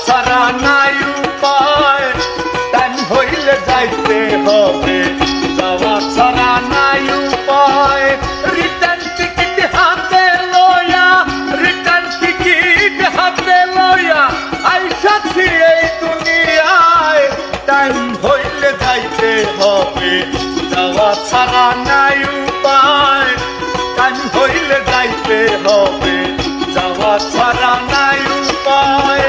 ছাড়া নাই উপায়, টাইম হইলে যাইতে হবে, যাওয়া ছাড়া নাই উপায়। রিটার্ন টিকিট হাতে লইয়া, রিটার্ন টিকিট হাতে লইয়া আইসাছি এই দুনিয়ায়, টাইম হইলে যাইতে হবে, যাওয়া ছাড়া নাই উপায়, টাইম হইলে যাইতে হবে, যাওয়া ছাড়া নাই উপায়।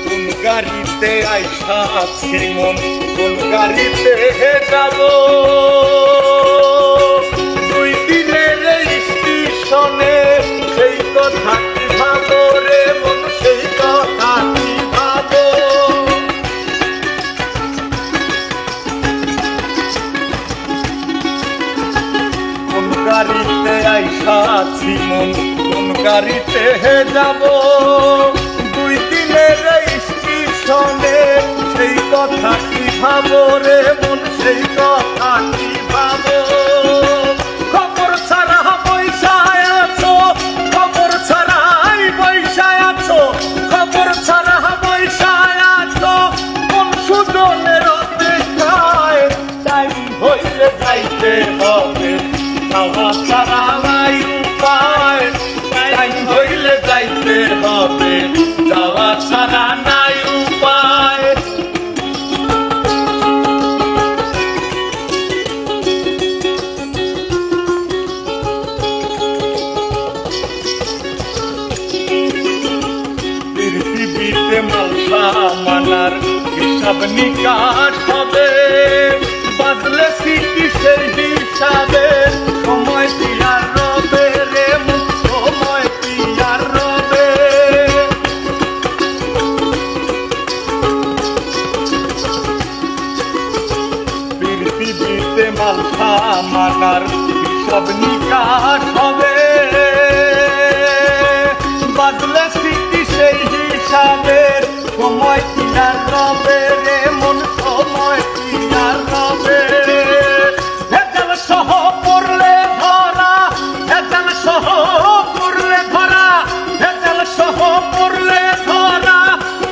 কোন গাড়িতে আইসা আছি মন, কোন গাড়িতে যাব, দুই দিনের স্টেশনে সেই কথা কি ভাবো রে মন, সেই কথা কি ভাবো। কোন গাড়িতে আইসা আছি মন, কোন গাড়িতে যাব, দুই দিনের স্টেশনে সেই কথা কি ভাবো রে মন, সেই কথা কি ভাবো। খবর ছাড়া পয়সায় আছো, খবর ছাড়াই পয়সায় আছো, খবর ছাড়া পয়সায় আছো, কোন সুজনের অপেক্ষায়, টাইম হইলে যাইতে হবে, যাওয়া ছাড়া নাই উপায়, টাইম হইলে যাইতে হবে, যাওয়া ছাড়া নাই উপায়। পৃথিবীতে মালসা মানার হিসাব নিকাশ হবে, বাজলে স্মৃতি সেই হিসাবে, সময় কি আর রবে রে মুখ, সময় কি আর রবে। পৃথিবীতে মালসা মানার হিসাব নিকাশ হবে, বাজলে স্মৃতি সেই হিসাবের, সময় কি আর রবে রে মন, সময় কি আর রবে। ভেজাল সহ পড়লে ধরা, ভেজাল সহ পড়লে ধরা, ভেজাল সহ পড়লে ধরা,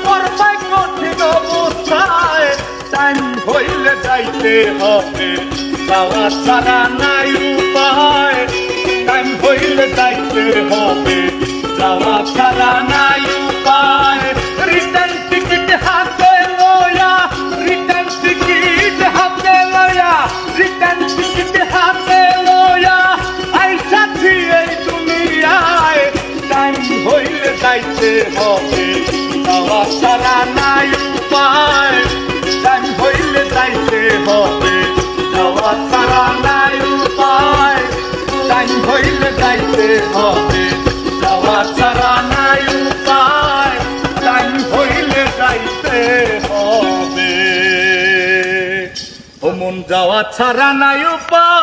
পড়বাই কঠিন অবস্থায়, টাইম হইলে যাইতে হবে, যাওয়া ছাড়া নাই উপায়, টাইম হইলে যাইতে হবে, যাওয়া ছাড়া নাই উপায়। রিটার্ন টিকিট হাতে লইয়া, রিটার্ন টিকিট হাতে লইয়া, রিটার্ন টিকিট হাতে লইয়া আইসাছি এই দুনিয়ায়, টাইম হইলে যাইতে হবে, যাওয়া ছাড়া নাই উপায়, টাইম হইলে যাইতে হবে, যাওয়া ছাড়া নাই উপায়, টাইম হইলে যাইতে হবে, যাওয়া ছাড়া নাই উপায়, টাইম হইলে যাইতে হবে, ও মন যাওয়া ছাড়া নাই উপায়।